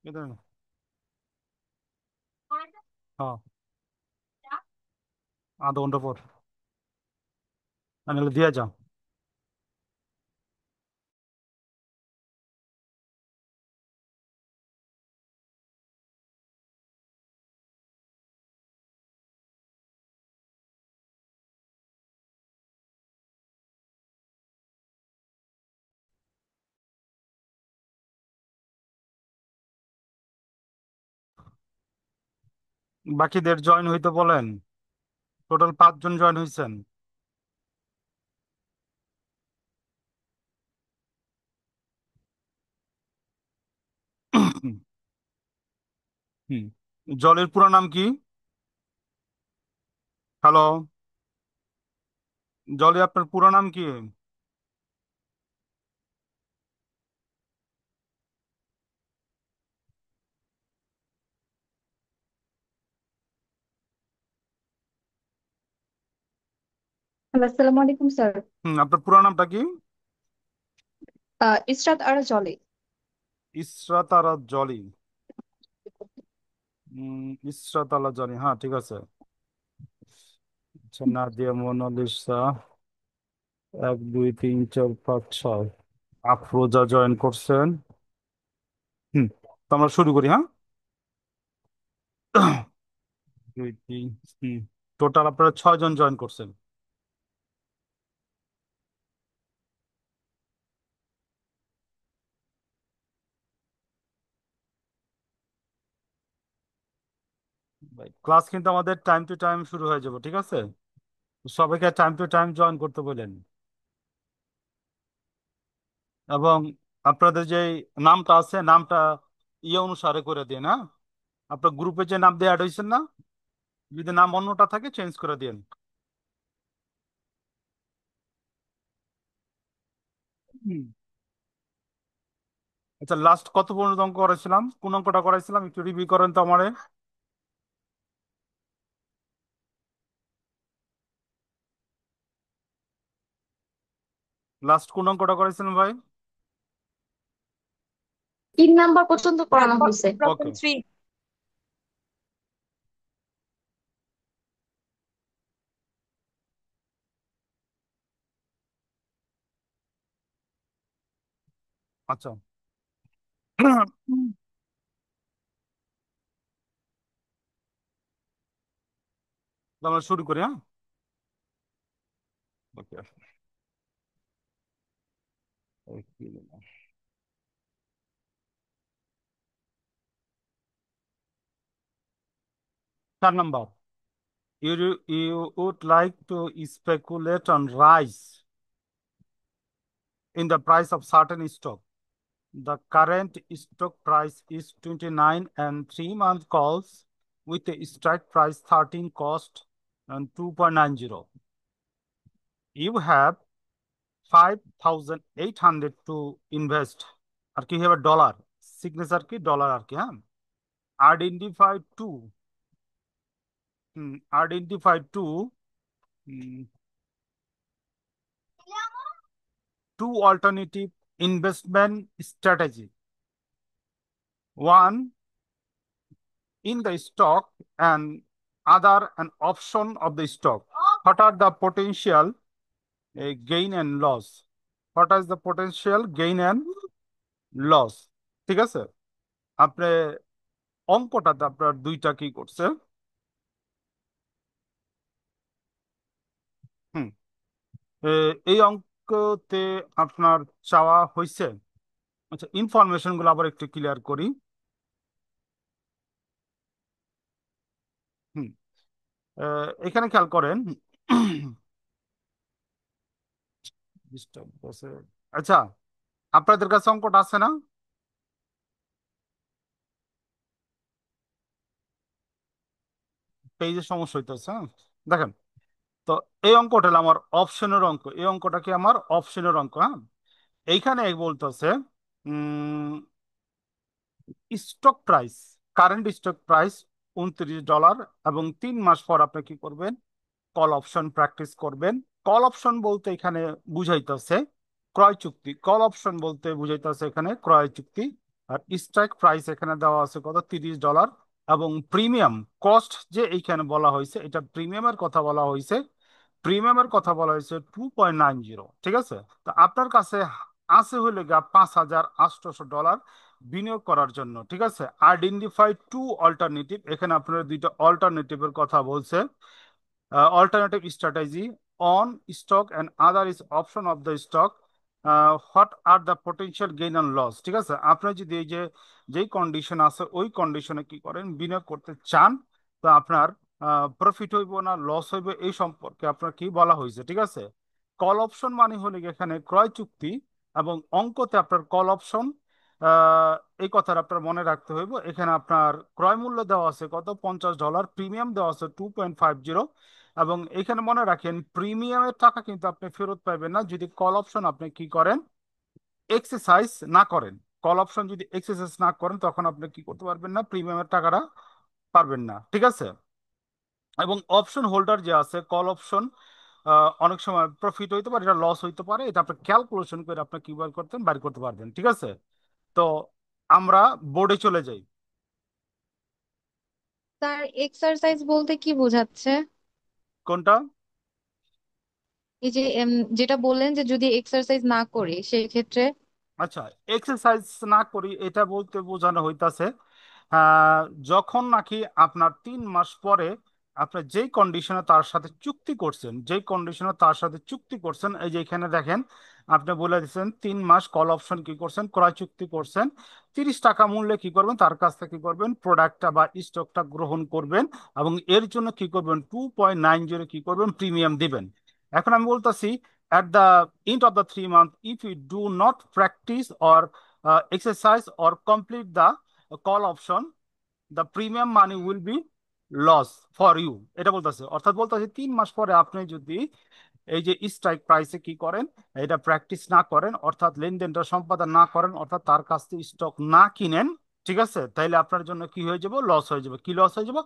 এটা হ্যাঁ, আধা ঘন্টা পর আমি দিয়ে যাও। বাকিদের জয়েন হইতে বলেন। টোটাল 5 জন জয়েন হয়েছেন। হুম। জলের পুরো নাম কি? হ্যালো, জলে আপনার পুরো নাম কি? হ্যালো, আসসালামু আলাইকুম স্যার। আপনার পুরো নামটা কি? ইসরাত আর জলে। ইসরাত আরা জলি। ইসরাত আলা জলি, হ্যাঁ ঠিক আছে। আচ্ছা, নাদিয়া মোনালিসা, 1 2 3 4 5 6। আফরোজা জয়েন করছেন। হুম। তো আমরা শুরু করি, হ্যাঁ। দুই তিন। হুম। টোটাল আপনারা 6 জন জয়েন করছেন। ক্লাস কিন্তু আমাদের টাইম টু টাইম শুরু হয়ে যাবে, ঠিক আছে? সবাইকে টাইম টু টাইম জয়েন করতে বলেন। এবং আপনাদের যে নামটা আছে, নামটা ইয়ে অনুসারে করে দিন, হ্যাঁ। আপনার গ্রুপে যে নাম দিয়ে অ্যাড হয়েছেন না, যদি নাম অন্যটা থাকে চেঞ্জ করে দিন। হুম। আচ্ছা, লাস্ট কত পর্যন্ত অঙ্ক করেছিলাম? কোন অঙ্কটা করাইছিলাম একটু রিভিউ করেন তো আমারে। লাস্ট কোন অঙ্কটা করেছিলাম ভাই? 3 নাম্বার পর্যন্ত করানো হয়েছে। ওকে। আচ্ছা। তো আমরা শুরু করি, হ্যাঁ। ওকে। 4 number, you would like to speculate on rise in the price of certain stock. The current stock price is 29 and 3 month calls with a strike price 13 cost and 2.90. You have 5,800 to invest. আর কি হবে? Dollar. Signature কি? Dollar আর কি, হ্যাঁ। Identify two. Identify two two alternative investment strategy. One in the stock and other an option of the stock. What are the potential gain and loss? What is the potential gain and loss? ঠিক আছে। আপনি অঙ্কটাতে আপনার দুইটা কি করছে? হুম। এই অঙ্কতে আপনার চাওয়া হয়েছে। আচ্ছা, ইনফরমেশন গুলো আবার একটু ক্লিয়ার করি। হুম। এখানে খেয়াল করেন। Disturb বসে। আচ্ছা, আপনাদের কাছে অঙ্কটা আছে না? পেজের সমস্যা হইতেছে, হ্যাঁ। দেখেন, তো এই অঙ্কটা হলো আমার অপশনের অঙ্ক। এই অঙ্কটা কি আমার অপশনের অঙ্ক, হ্যাঁ। এইখানে বলতেছে stock price, current stock price $29, এবং 3 মাস পর আপনি কি করবেন? কল অপশন প্র্যাকটিস করবেন। কল অপশন বলতে এখানে বুঝাইতেছে ক্রয় চুক্তি। কল অপশন বলতে বুঝাইতেছে এখানে ক্রয় চুক্তি। আর স্ট্রাইক প্রাইস এখানে দেওয়া আছে কত, $30। এবং প্রিমিয়াম কস্ট যে এইখানে বলা হয়েছে, এটা প্রিমিয়ামের কথা বলা হয়েছে, প্রিমিয়ামের কথা বলা হয়েছে 2.90। ঠিক আছে, তো আপনার কাছে আছে হইলে গা $5,800 বিনিয়োগ করার জন্য। ঠিক আছে, আইডেন্টিফাই টু অল্টারনেটিভ, এখানে আপনার দুইটা অল্টারনেটিভের কথা বলছে। Alternative strategy on stock and other is option of the stock. What are the potential gain and loss? ঠিক আছে, আপনি যদি এই যে যেই কন্ডিশন আছে ওই কন্ডিশনে কি করেন, বিনিয়োগ করতে চান, তো আপনার প্রফিট হইব না লস হইবে এই সম্পর্কে আপনার কি বলা হয়েছে। ঠিক আছে, কল অপশন মানে হলে গিয়ে এখানে ক্রয় চুক্তি, এবং অঙ্কতে আপনার কল অপশন, এই কথাটা আপনার মনে রাখতে হইব। এখানে আপনার ক্রয় মূল্য দেওয়া আছে কত, $50, প্রিমিয়াম দেওয়া আছে 2.50। এবং এখানে মনে রাখেন প্রিমিয়ামের টাকা কিন্তু আপনি ফেরত পাবেন না যদি কল অপশন আপনি কি করেন, এক্সারসাইজ না করেন। কল অপশন যদি এক্সারসাইজ না করেন তখন আপনি কি করতে পারবেন না, প্রিমিয়ামের টাকাটা পারবেন না। ঠিক আছে, এবং অপশন হোল্ডার যে আছে কল অপশন, অনেক সময় প্রফিট হইতে পারে, এটা লস হইতে পারে, এটা আপনি ক্যালকুলেশন করে আপনি কি বার করতেন, বাড়ি করতে পারবেন। ঠিক আছে, তো আমরা বোর্ডে চলে যাই। স্যার এক্সারসাইজ বলতে কি বোঝাচ্ছে? কোনটা? এই যে যেটা বললেন যে যদি এক্সারসাইজ না করি সেই ক্ষেত্রে। আচ্ছা, এক্সারসাইজ না করি এটা বলতে বোঝানো হইতাছে আহ, যখন নাকি আপনার 3 মাস পরে আপনি যেই কন্ডিশনে তার সাথে চুক্তি করছেন, যেই কন্ডিশনে তার সাথে চুক্তি করছেন, এই যে এখানে দেখেন আপনি বলে দিচ্ছেন 3 মাস কল অপশন কি করছেন, ক্রয় চুক্তি করছেন, $30 মূল্যে কি করবেন, তার কাছ থেকে কি করবেন, প্রোডাক্টটা বা স্টকটা গ্রহণ করবেন, এবং এর জন্য কি করবেন, 2.90 কি করবেন, প্রিমিয়াম দিবেন। এখন আমি বলতেছি at the end of the 3 month, if you do not practice or exercise or complete the call option, the premium money will be loss for you। এটা বলতেছে, অর্থাৎ বলতেছে 3 মাস পরে আপনি যদি এই যে স্ট্রাইক প্রাইসে কি করেন, এটা প্র্যাকটিস না করেন, অর্থাৎ লেনদেনটা সম্পাদন না করেন, অর্থাৎ তার কাছ থেকে স্টক না কিনেন, ঠিক আছে, তাইলে আপনার জন্য কি হয়ে যাব, লস হয়ে যাবে। কি লস হয়ে যাব,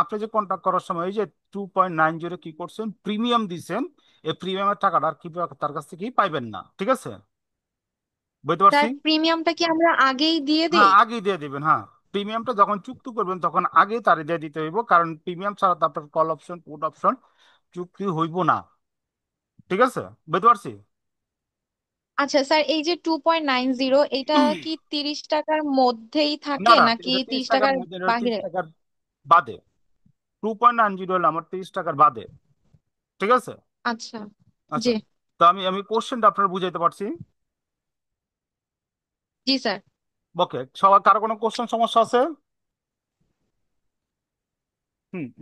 আপনি যে কন্ট্যাক্ট করার সময় এই যে 2.90 কি করছেন, প্রিমিয়াম দিছেন, এই প্রিমিয়ামের টাকাটা আর কি তার কাছ থেকে পাইবেন না। ঠিক আছে, বুঝতে পারছি। স্যার প্রিমিয়ামটা কি আমরা আগেই দিয়ে হ্যাঁ, দেই? আগেই দিয়ে দিবেন। হ্যাঁ, প্রিমিয়ামটা যখন চুক্তি করবেন তখন আগেই তারে দিয়ে দিতে হইব, কারণ প্রিমিয়াম ছাড়া তো আপনার কল অপশন পুট অপশন চুক্তি হইব না। ঠিক আছে, বুঝতে পারছি। আচ্ছা স্যার, এই যে 2.90 এটা কি 30 টাকার মধ্যেই না থাকে না, নাকি এটা 30 তিরিশ টাকার টাকার মধ্যে, এটা 30 বাহিরে? টাকার বাদে। 2.90 হলো আমার 30 টাকার বাদে। ঠিক আছে, আচ্ছা। জি। আচ্ছা, তো আমি কোশ্চেনটা আপনার বুঝাইতে পারছি। জি স্যার। ওকে, সবার কারো কোনো কোশ্চেন সমস্যা আছে?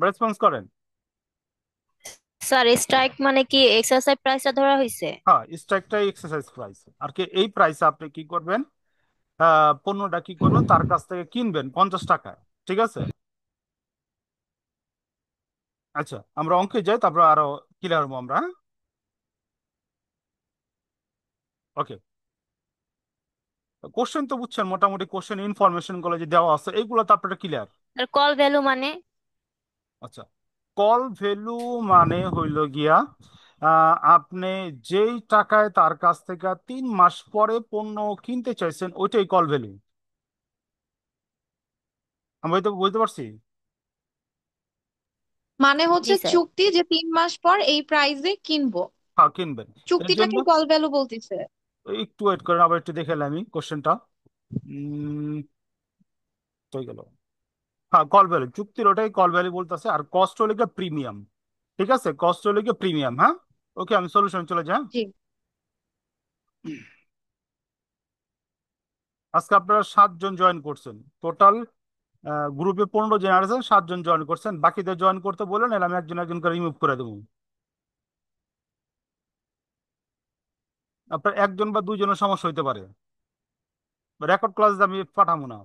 রেসপন্স করেন। স্যার স্ট্রাইক মানে কি এক্সারসাইজ প্রাইসটা ধরা হয়েছে? হ্যাঁ, স্ট্রাইকটাই এক্সারসাইজ প্রাইস। আর কি এই প্রাইসে আপনি কি করবেন, পণ্যটা কি করবেন, তার কাছ থেকে কিনবেন 50 টাকায়। ঠিক আছে, আচ্ছা, আমরা অঙ্কে যাই, তারপর আরো ক্লিয়ার হবো আমরা। ওকে, কোশ্চেন তো বুঝছেন মোটামুটি, কোশ্চেন ইনফরমেশন গুলো যে দেওয়া আছে এইগুলো তো আপনারা ক্লিয়ার। আর কল ভ্যালু মানে? আচ্ছা, কল ভ্যালু মানে হইল গিয়া আপনি যেই টাকায় তার কাছ থেকে 3 মাস পরে পণ্য কিনতে চাইছেন ওইটাই কল ভ্যালু। আমি বুঝতে বুঝতে পারছি। মানে জি হচ্ছে স্যার। চুক্তি যে 3 মাস পর এই প্রাইসে কিনবো, হ্যাঁ, কিনবেন। এর জন্য চুক্তিটাকে কল ভ্যালু বলতেছে। একটু ওয়েট করেন, আবার একটু দেখে এলাম আমি কোশ্চেনটা। হয়ে গেল। হ্যাঁ, কল ভ্যালু, চুক্তির ওটাই কল ভ্যালু বলতেছে, আর কস্ট হলো গিয়ে প্রিমিয়াম। ঠিক আছে, কস্ট হলো গিয়ে প্রিমিয়াম। হ্যাঁ, ওকে, আমি সলিউশন চলে যাই। জি। আজকে আপনারা 7 জন জয়েন করছেন টোটাল, গ্রুপে 15 জন আছেন, 7 জন জয়েন করছেন, বাকিদের জয়েন করতে বলেন, এর আমি একজন একজন করে রিমুভ করে দেবো। আপনার একজন বা দুইজনের সমস্যা হইতে পারে, রেকর্ড ক্লাস আমি পাঠাবো না।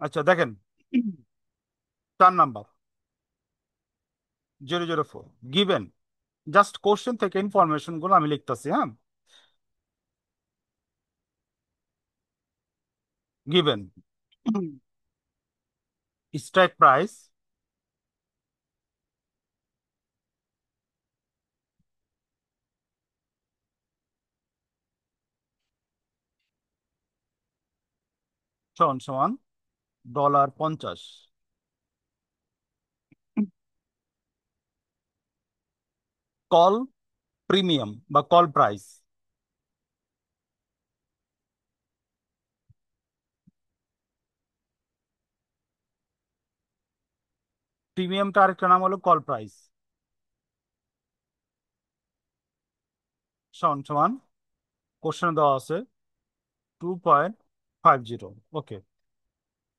আচ্ছা দেখেন, 4 নাম্বার, 004, গিভেন, জাস্ট কোশ্চেন থেকে ইনফরমেশন গুলো আমি লিখতেছি। হ্যাঁ, গিভেন স্ট্রাইক প্রাইস সমান সমান $50। কল প্রিমিয়াম বা কল প্রাইস। প্রিমিয়ামটা আরেকটা নাম হলো কল প্রাইস। সমান সমান কোশ্চেন দেওয়া আছে 2.50। ওকে,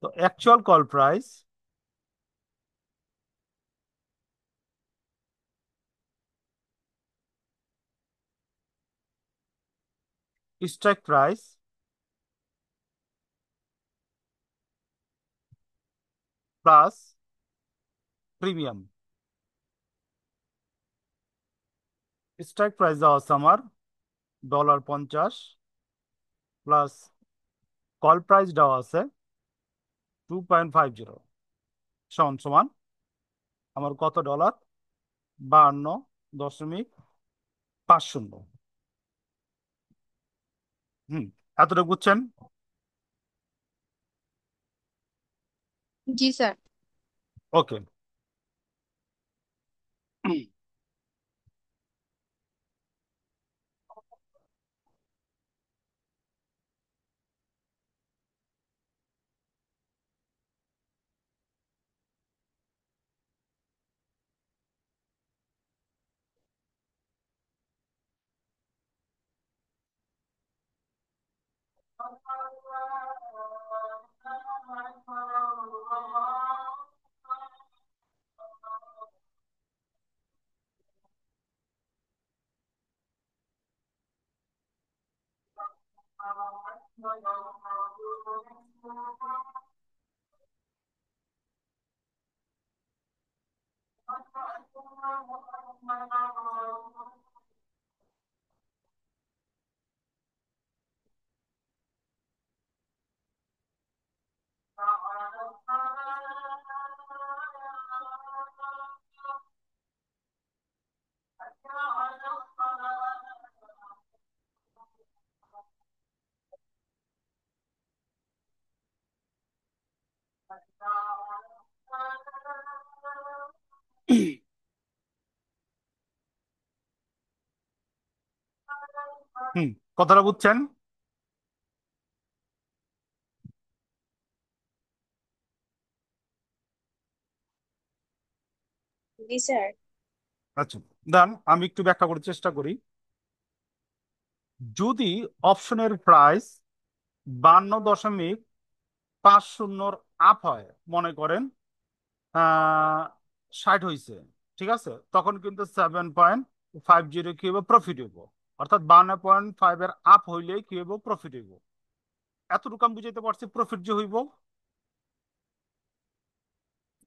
তো actual call price strike price plus premium. Strike price দেওয়া আছে আমার $50 প্লাস কল প্রাইস দেওয়া আছে 2.50 সমান সমান আমার কত ডলার? 52.50। হুম, এতটুকু বুঝছেন? জি স্যার। ওকে। হুম, কথাটা বুঝছেন? জি স্যার। আচ্ছা, দেন আমি একটু ব্যাখ্যা করার চেষ্টা করি। যদি অপশনের প্রাইস 52.50 আপ হয়, মনে করেন 60 হয়েছে, ঠিক আছে, তখন কিন্তু 7.50 কি হবে? প্রফিট হইব। অর্থাৎ 52.5 এর আপ হইলেই কি হইব? প্রফিট হইব। এতটুকু আমি বুঝাইতে পারছি প্রফিট যে হইব।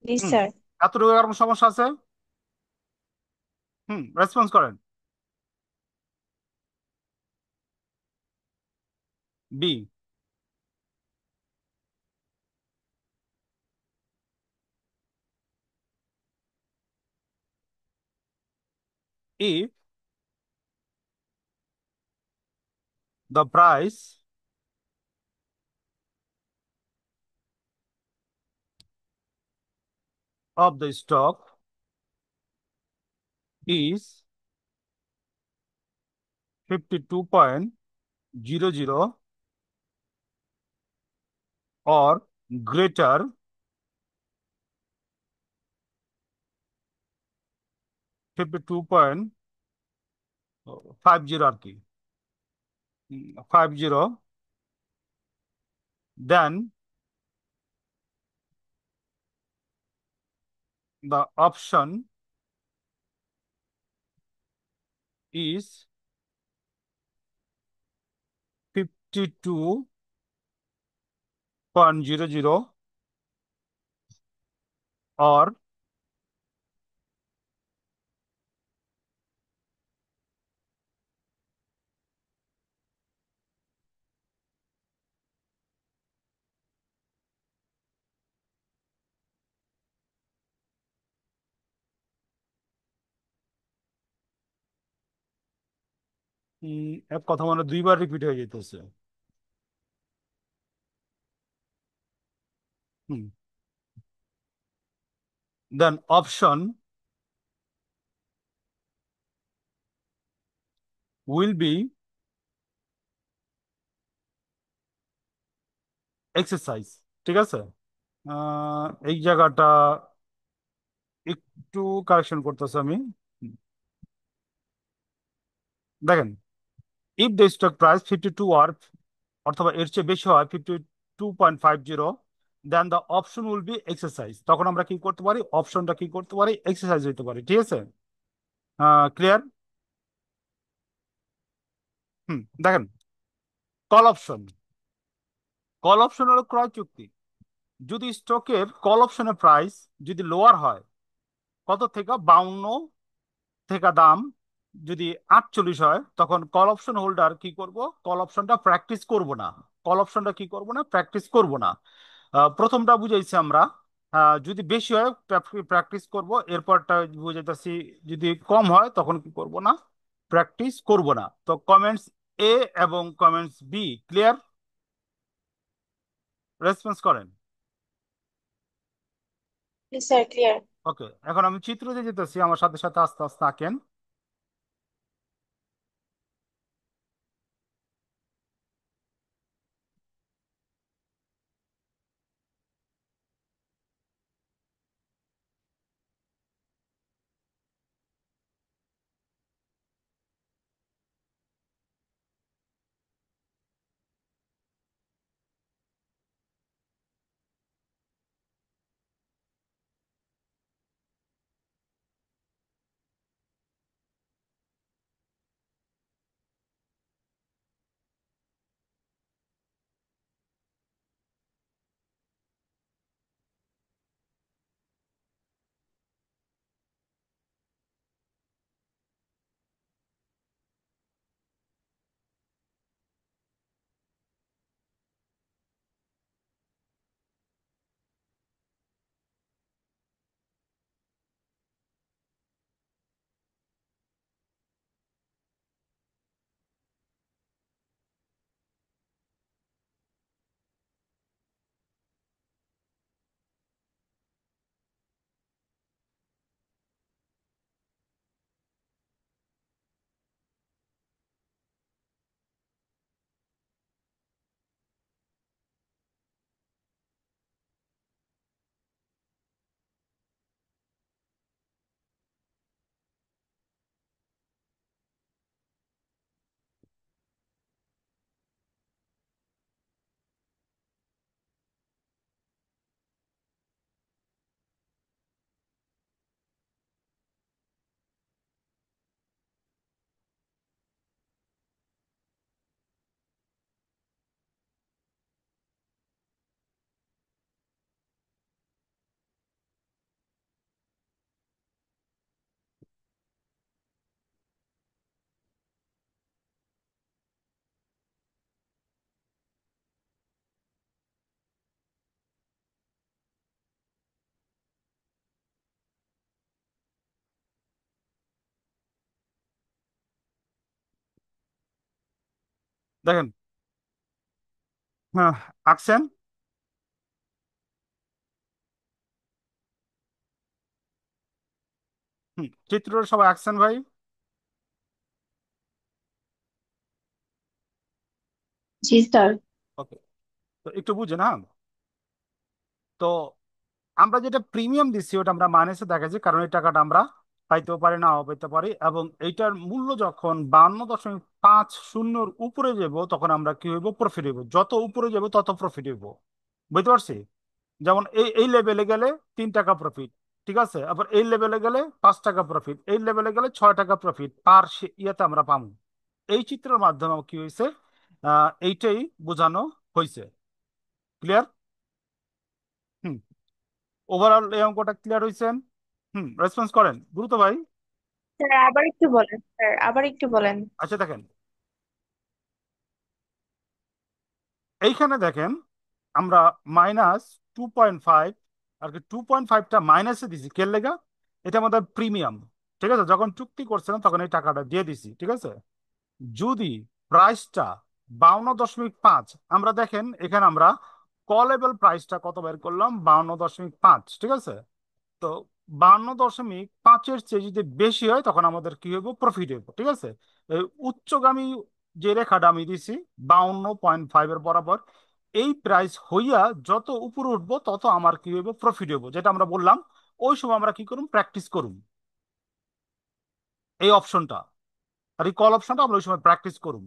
জি হুম, স্যার। এতটুকু আর কোনো সমস্যা আছে? রেসপন্স করেন। B. If the price of the stock is 52.00 or greater, 52.50 আর কি, 50, then the option is 52.00 or এক কথা মানে দুইবার রিপিট হয়ে যেতেছে। Hmm. Then option will be exercise. ঠিক আছে, এই জায়গাটা একটু কারেকশন করতেছি আমি। দেখেন, ইফ দ্য স্টক প্রাইস 52 আর অথবা এর চেয়ে বেশি হয় 52.50, then the option will be exercise. তখন আমরা কি করতে পারি, অপশনটা কি করতে পারি, এক্সারসাইজ হইতে পারি। ঠিক আছে, ক্লিয়ার? দেখেন, কল অপশন, কল অপশন হলো ক্রয় চুক্তি। যদি স্টকের কল অপশনের প্রাইস যদি লোয়ার হয় কত থেকে, 52 থেকে দাম যদি 48 হয়, তখন কল অপশন হোল্ডার কি করব, কল অপশনটা প্র্যাকটিস করব না। কল অপশনটা কি করব না, প্র্যাকটিস করব না। প্রথমটা বুঝাইছি আমরা। যদি বেশি হয় প্র্যাকটিস করব, এরপরটা বুঝাইতেছি যদি কম হয় তখন কি করব না, প্র্যাকটিস করব না। তো কমেন্টস এ এবং কমেন্টস বি ক্লিয়ার? রেসপন্স করেন। জি স্যার, ক্লিয়ার। ওকে, এখন আমি চিত্র দিয়ে যেতেছি, আমার সাথে সাথে আস্তে আস্তে আঁকেন। দেখেন, হ্যাঁ, আঁকছেন? চিত্রটা সবাই আঁকছেন ভাই? জি স্যার। ওকে, তো একটু বুঝেন, হ্যাঁ। তো আমরা যেটা প্রিমিয়াম দিচ্ছি ওটা আমরা মাইনাসে দেখাচ্ছি, কারণ এই টাকাটা আমরা পাইতেও পারি, নাও পাইতে পারি। এবং এইটার মূল্য যখন 52.50 উপরে যাব, তখন আমরা কি হইব, প্রফিট হইব। যত উপরে যাব তত প্রফিট হইব। বুঝতে পারছি? যেমন এই এই লেভেলে গেলে 3 টাকা প্রফিট, ঠিক আছে। আবার এই লেভেলে গেলে 5 টাকা প্রফিট, এই লেভেলে গেলে 6 টাকা প্রফিট পার ইয়েতে আমরা পাবো। এই চিত্রের মাধ্যমে কি হয়েছে, এইটাই বোঝানো হয়েছে। ক্লিয়ার? হুম, ওভারঅল এই অঙ্কটা ক্লিয়ার হয়েছেন? রেসপন্স করেন দ্রুত ভাই। স্যার আবার একটু বলেন, স্যার আবার একটু বলেন। আচ্ছা, দেখেন এইখানে দেখেন, আমরা -2.5, আর কি 2.5টা মাইনাসে দিছি কে লেগা, এটা আমাদের প্রিমিয়াম। ঠিক আছে, যখন চুক্তি করছিলাম তখন এই টাকাটা দিয়ে দিছি। ঠিক আছে, যদি প্রাইসটা 52.5, আমরা দেখেন এখানে আমরা কলেবল প্রাইসটা কত বের করলাম, 52.5, ঠিক আছে। তো 52.5-এর চেয়ে যদি বেশি হয় তখন আমাদের কি হইব, প্রফিট হইব, ঠিক আছে। এই উচ্চগামী যে রেখাটা আমি দিছি 52.5-এর বরাবর, এই প্রাইস হইয়া যত উপরে উঠবো তত আমার কি হইব, প্রফিট হইব, যেটা আমরা বললাম। ওই সময় আমরা কি করুম, প্র্যাকটিস করুম এই অপশনটা, আর এই কল অপশনটা আমরা ওই সময় প্র্যাকটিস করুম।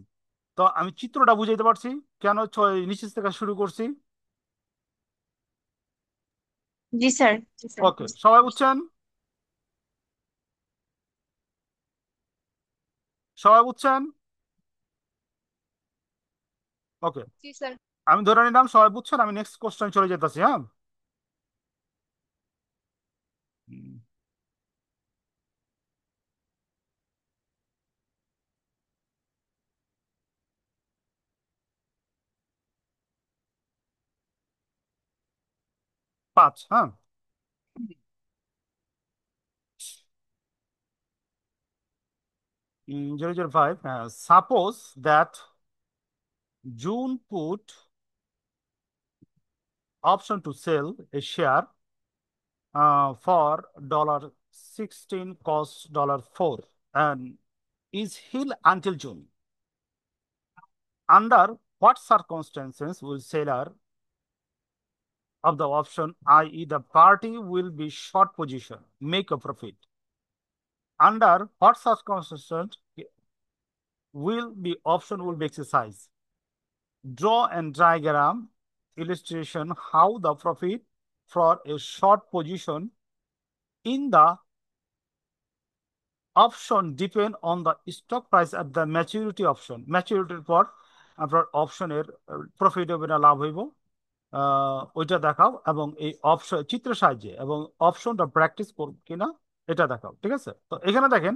তো আমি চিত্রটা বুঝাইতে পারছি কেন নিচের থেকে শুরু করছি। জি স্যার। জি স্যার। ওকে, সবাই বুঝছেন? সবাই বুঝছেন? ওকে, জি স্যার। আমি ধরে নিলাম সবাই বুঝছেন, আমি নেক্সট কোশ্চেন চলে যেতেছি। হ্যাঁ, হুম, 5, হ্যাঁ। 005, suppose that June put option to sell a share for $16 cost $4 and is held until June. Under what circumstances will seller of the option, i.e. the party will be short position, make a profit? Under what circumstances will be exercised? Draw and diagram illustration how the profit for a short position in the option depend on the stock price at the maturity option. ম্যাচুরিটির পর আপনার অপশনের profit হবে না লাভ হইব, ওইটা দেখাও, এবং এই অপশন চিত্রের সাহায্যে এবং অপশনটা প্র্যাকটিস করব কিনা এটা দেখাও, ঠিক আছে। তো এখানে দেখেন,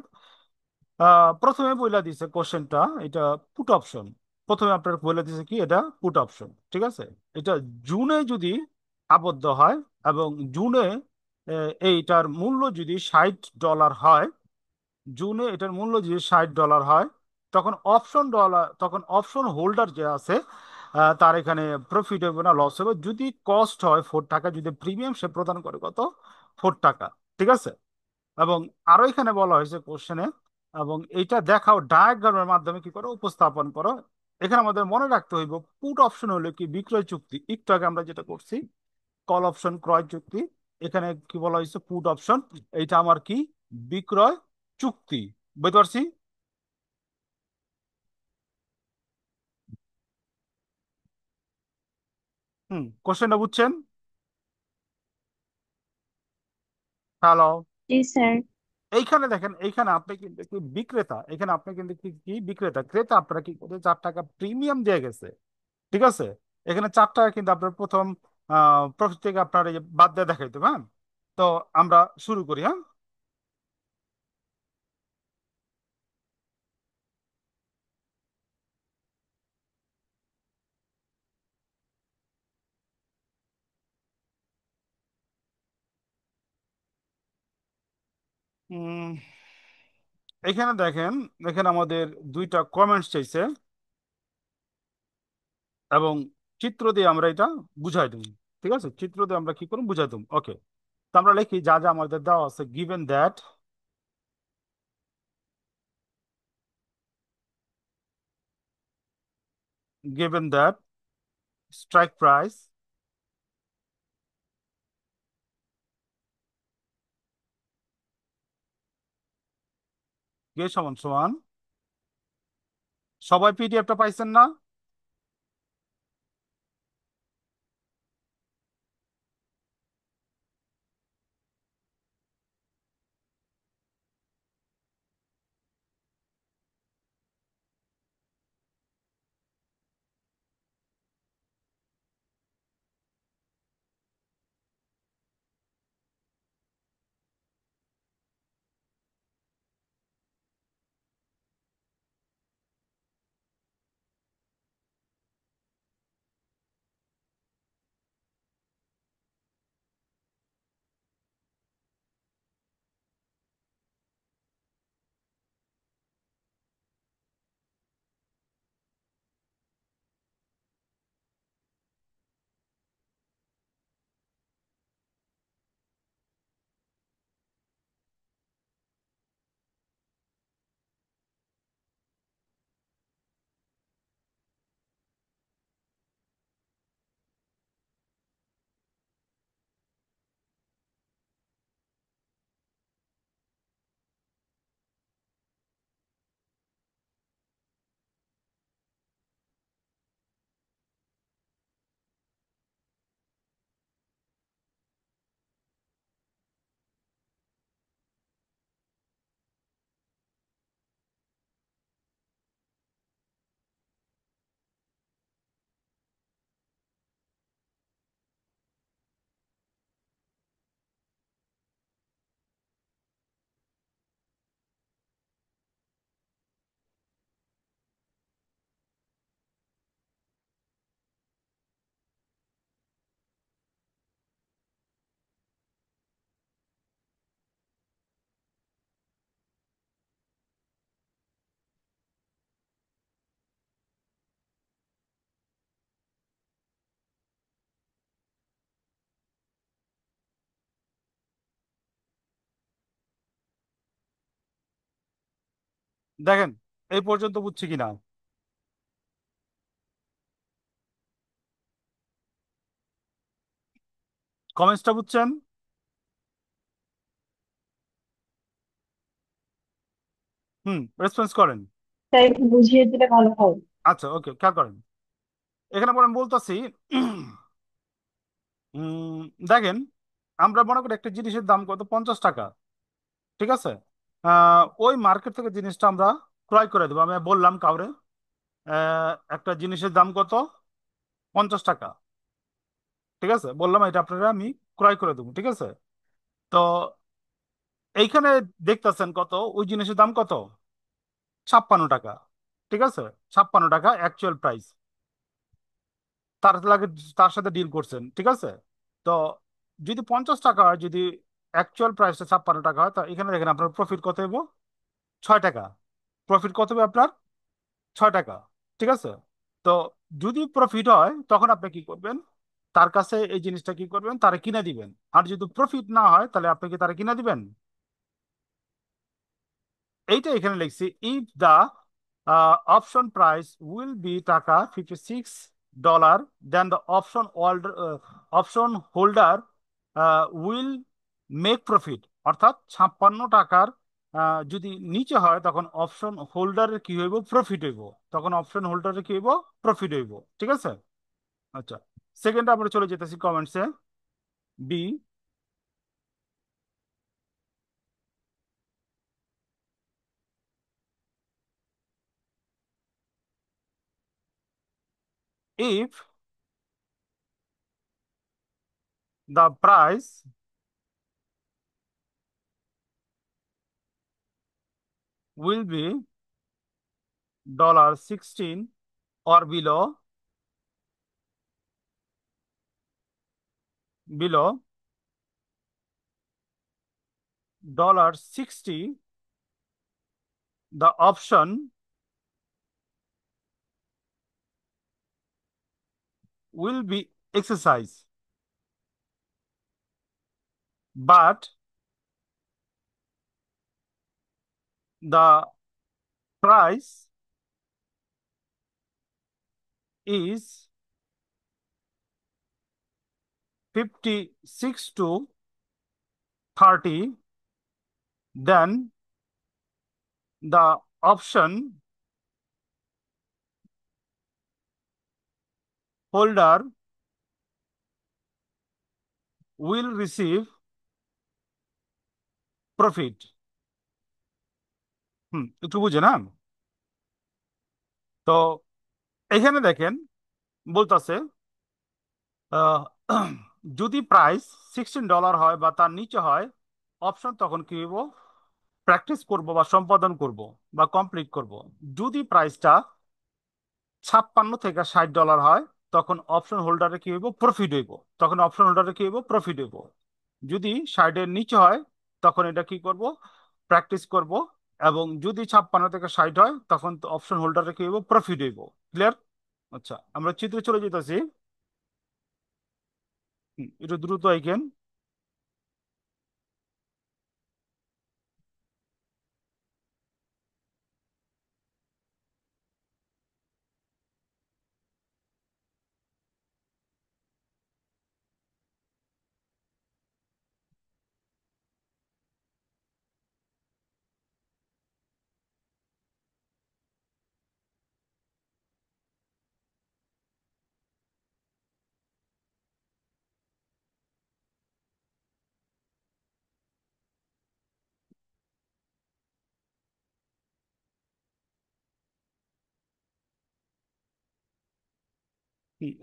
প্রথমে বইলা দিছে কোশ্চেনটা, এটা পুট অপশন। প্রথমে আপনার বলে দিছে কি, এটা পুট অপশন, ঠিক আছে। এটা জুনে যদি আবদ্ধ হয় এবং জুনে এইটার মূল্য যদি $60 হয়, জুনে এটার মূল্য যদি $60 হয়, তখন অপশন হোল্ডার যে আছে তার এখানে প্রফিট হবে না লস হবে, যদি কস্ট হয় $4, যদি প্রিমিয়াম সে প্রদান করে কত, $4, ঠিক আছে। এবং আরো এখানে বলা হয়েছে কোশ্চেনে, এবং এটা দেখাও ডায়াগ্রামের মাধ্যমে কি করো, উপস্থাপন করো। এখানে আমাদের মনে রাখতে হইব পুট অপশন হলো কি, বিক্রয় চুক্তি। একটু আগে আমরা যেটা করছি কল অপশন ক্রয় চুক্তি, এখানে কি বলা হয়েছে, পুট অপশন। এইটা আমার কি, বিক্রয় চুক্তি। বুঝতে পারছি? কোশ্চেনটা বুঝছেন? হ্যালো। জি স্যার। এইখানে দেখেন, এইখানে আপনি কিন্তু কি বিক্রেতা, এখানে আপনি কিন্তু কি কি বিক্রেতা, ক্রেতা আপনারা কি করছে, $4 প্রিমিয়াম দিয়ে গেছে, ঠিক আছে। এখানে $4 কিন্তু আপনার প্রথম প্রফিট থেকে আপনার এই যে বাদ দিয়ে দেখাইতে হবে, হ্যাঁ। তো আমরা শুরু করি, হ্যাঁ। উম, এখানে দেখেন, এখানে আমাদের দুইটা কমেন্টস চাইছে, এবং চিত্র দিয়ে আমরা এটা বুঝাই দেব, ঠিক আছে। চিত্র দিয়ে আমরা কি করব, বুঝাই দেব। ওকে, তো আমরা লিখি যা যা আমাদের দেওয়া আছে, given that strike price কে সমান সমান, সবাই পিডিএফটা পাইছেন না? দেখেন এই পর্যন্ত বুঝছি কিনা। কমেন্টসটা বুঝছেন? রেসপন্স করেন। তাই একটু বুঝিয়ে দিলে ভালো হয়। আচ্ছা, ওকে, খেয়াল করেন। এখানে পরে আমি বলতেছি দেখেন, আমরা মনে করি একটা জিনিসের দাম কত, 50 টাকা। ঠিক আছে, ওই মার্কেট থেকে জিনিসটা আমরা ক্রয় করে দেবো। আমি বললাম কাউরে একটা জিনিসের দাম কত, 50 টাকা। ঠিক আছে, বললাম এটা আপনারা আমি ক্রয় করে দেবো। ঠিক আছে, তো এইখানে দেখতেছেন কত, ওই জিনিসের দাম কত, 56 টাকা। ঠিক আছে, 56 টাকা অ্যাকচুয়াল প্রাইস। তার লাগে, তার সাথে ডিল করছেন। ঠিক আছে, তো যদি 50 টাকা হয়, যদি অ্যাকচুয়াল প্রাইসটা 56 টাকা হয়, তা এখানে দেখেন আপনার প্রফিট কত হবে, 6 টাকা। প্রফিট কত হবে আপনার, 6 টাকা। ঠিক আছে, তো যদি প্রফিট হয় তখন আপনি কি করবেন, তার কাছে এই জিনিসটা কি করবেন, তারা কিনে দিবেন। আর যদি প্রফিট না হয় তাহলে আপনি কি তারা কিনে দিবেন। এইটা এখানে লিখছি, if the option price will be টাকা $56, then the option holder will make profit. অর্থাৎ 56 টাকার যদি নিচে হয় তখন অপশন হোল্ডারের কি হইব, প্রফিট হইব। তখন অপশন হোল্ডারের কি হইব, প্রফিট হইব। ঠিক আছে, আচ্ছা। সেকেন্ড আমরা চলে যেতেছি কমেন্টসে। B, if the price will be $16 or below $60, the option will be exercised, but the price is 56 to 30, then the option holder will receive profit। একটু বুঝে না? তো এখানে দেখেন বলতেছে আহ, যদি প্রাইস $16 হয় বা তার নিচে হয়, অপশন তখন কি হইব, প্র্যাকটিস করব বা সম্পাদন করব বা কমপ্লিট করব। যদি প্রাইসটা 56 থেকে $60 হয়, তখন অপশন হোল্ডারে কি হইব, প্রফিট হইব। তখন অপশন হোল্ডারে কি হইব, প্রফিট হইব। যদি 60-এর নিচে হয় তখন এটা কি করব, প্র্যাকটিস করব। এবং যদি 56 থেকে 60 হয় তখন অপশন হোল্ডারে কি হইব, প্রফিট হইব। ক্লিয়ার? আচ্ছা, আমরা চিত্রে চলে যেতেছি। একটু দ্রুত আইকেন।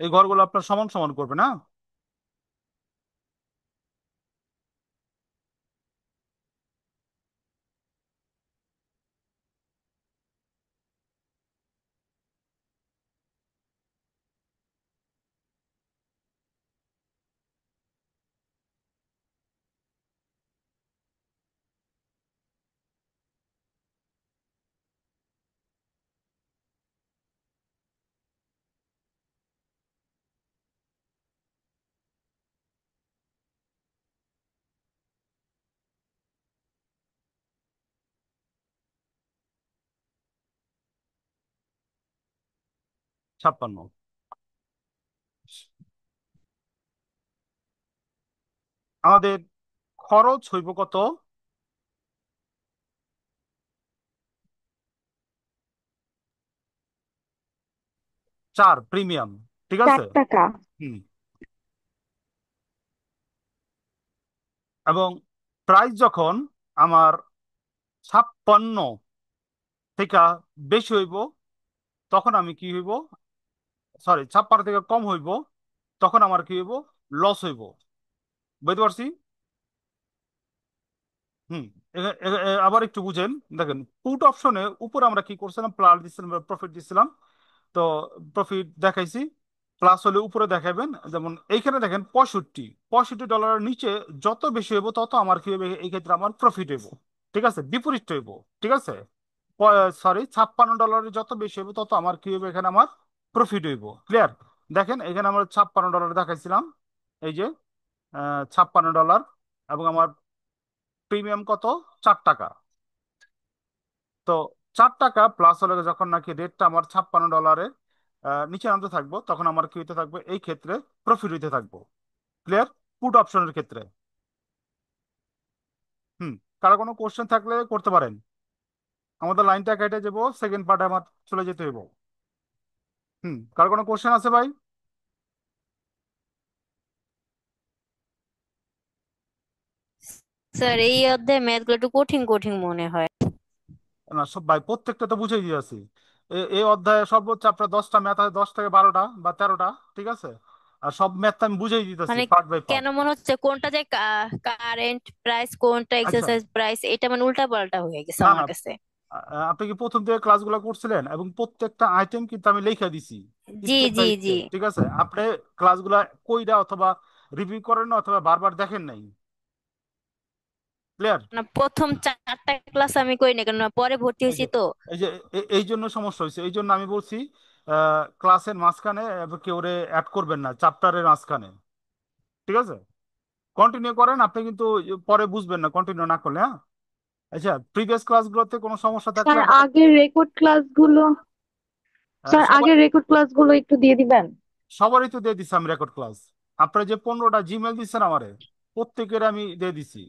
এই ঘরগুলো আপনার সমান সমান করবে না? 56। আমাদের খরচ হইব কত? 4 প্রিমিয়াম, ঠিক আছে। 4 টাকা। হুম। এবং প্রাইস যখন আমার 56 থেকে বেশি হইব, তখন আমি কি হইব, সরি 56 থেকে কম হইব, তখন আমার কি হইব, লস হইব। বুঝতে পারছি? হুম। আবার একটু বুঝেন, দেখেন পুট অপশনে উপরে আমরা কি করছিলাম, প্লাস দিচ্ছিলাম, প্রফিট দিচ্ছিলাম। তো প্রফিট দেখাইছি, প্লাস হলে উপরে দেখাবেন। যেমন এইখানে দেখেন 65 ডলারের নিচে যত বেশি হইব তত আমার কি হবে, এই ক্ষেত্রে আমার প্রফিট হইব। ঠিক আছে, বিপরীত হইব। ঠিক আছে, সরি 56 ডলারের যত বেশি হইব তত আমার কি হইব, এখানে আমার প্রফিট হইব। ক্লিয়ার? দেখেন এখানে আমরা 56 ডলার দেখাইছিলাম, এই যে 56 ডলার, এবং আমার প্রিমিয়াম কত, 4 টাকা। তো 4 টাকা প্লাস হলে যখন নাকি রেটটা আমার 56 ডলারের নিচে নামতে থাকবো, তখন আমার কি হইতে থাকবে, এই ক্ষেত্রে প্রফিট হইতে থাকবো। ক্লিয়ার? পুট অপশনের ক্ষেত্রে। হুম। কারো কোনো কোশ্চেন থাকলে করতে পারেন। আমাদের লাইনটা কেটে যাবো, সেকেন্ড পার্টে আমার চলে যেতে হইব। হুম। কারো কোনো কোশ্চেন আছে ভাই? স্যার এই অধ্যায়ে ম্যাথ গুলো একটু কঠিন কঠিন মনে হয়। না সব ভাই, প্রত্যেকটা তো বুঝেই দিয়েছি। এই অধ্যায়ে সর্বোচ্চ আপনার 10টা ম্যাথ আছে, 10 থেকে 12টা বা 13টা। ঠিক আছে, আর সব ম্যাথ আমি বুঝেই দিতেছি মানে পার্ট বাই পার্ট। কেন মনে হচ্ছে কোনটা যে কারেন্ট প্রাইস কোনটা আচ্ছা। এক্সারসাইজ প্রাইস, এটা মানে উল্টা পাল্টা হয়ে গেছে না আমার না, কাছে। আপনি কি প্রথম থেকে ক্লাসগুলো করছিলেন? এবং প্রত্যেকটা আইটেম কিন্তু আমি লিখে দিছি জি স্টেপ জি বাই জি। স্টেপ। ঠিক আছে, আপনি ক্লাসগুলা কইরা অথবা রিভিউ করেন না, অথবা বারবার দেখেন নাই। ক্লিয়ার? না প্রথম 4টা ক্লাস আমি করি না, কেন পরে ভর্তি এই হয়েছি যে তো। এই যে এই জন্য সমস্যা হয়েছে, এই জন্য আমি বলছি ক্লাসের মাঝখানে কেউ অ্যাড করবেন না চ্যাপ্টারের মাঝখানে। ঠিক আছে, কন্টিনিউ করেন, আপনি কিন্তু পরে বুঝবেন না কন্টিনিউ না করলে। হ্যাঁ। আচ্ছা, প্রিভিয়াস ক্লাসগুলোতে কোনো সমস্যা থাকলে স্যার আমাকে আগের রেকর্ড ক্লাসগুলো স্যার সবাই, আগের রেকর্ড ক্লাসগুলো একটু দিয়ে দিবেন। সবারই তো দিয়ে দিছি আমি রেকর্ড ক্লাস। আপনারা যে 15টা জিমেল দিচ্ছেন আমারে, প্রত্যেকের আমি দিয়ে দিছি।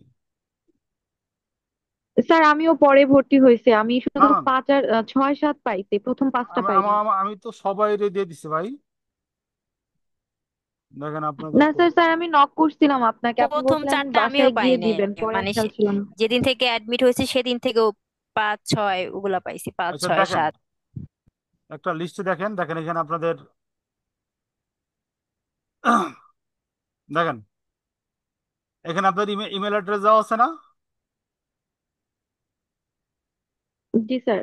স্যার আমিও পরে ভর্তি হয়েছে, আমি না শুধু না, 5 আর 6, 7 পাইছি, প্রথম 5টা পাইনি। আমি তো সবাই দিয়ে দিছি ভাই। দেখেন আপনাদের না স্যার, স্যার আমি নক করছিলাম আপনাকে, আপনি প্রথম বলছিলেন 4টা আমিও বাসায় পাই গিয়ে নাই। দিবেন, পরে আর মানে খেয়াল ছিল না। যেদিন থেকে অ্যাডমিট হয়েছে সেদিন থেকেও 5 6 ওগুলা পাইছি, পাঁচ আচ্ছা ছয় দেখেন, সাত একটা লিস্টে দেখেন, দেখেন এখানে আপনাদের দেখেন এখানে আপনাদের ইমেল অ্যাড্রেস দেওয়া আছে না? জি স্যার।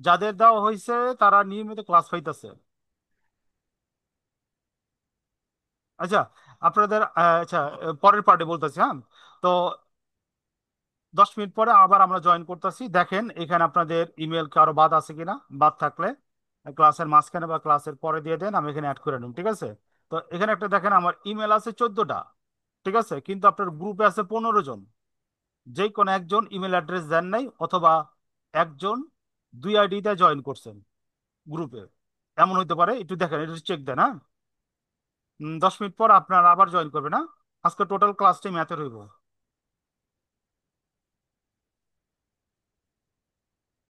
যাদের দেওয়া হয়েছে তারা নিয়মিত ক্লাস পাইতেছে। আচ্ছা, আপনাদের আচ্ছা, পরের পার্টে বলতেছি। হ্যাঁ। তো 10 মিনিট পরে আবার আমরা জয়েন করতেছি। দেখেন এখানে আপনাদের ইমেল কারো বাদ আছে কিনা, বাদ থাকলে ক্লাসের মাঝখানে বা ক্লাসের পরে দিয়ে দেন, আমি এখানে অ্যাড করে নিন। ঠিক আছে, তো এখানে একটা দেখেন আমার ইমেল আছে 14টা। ঠিক আছে, কিন্তু আপনার গ্রুপে আছে 15 জন। যে কোনো একজন ইমেল অ্যাড্রেস দেন নাই, অথবা একজন 2 আইডিতে জয়েন করছেন গ্রুপে, এমন হইতে পারে। একটু দেখেন, একটু চেক দেন। হ্যাঁ। 10 মিনিট পর আপনার আবার জয়েন করবেন। হ্যাঁ। আজকে টোটাল ক্লাসটাই ম্যাথের হইব।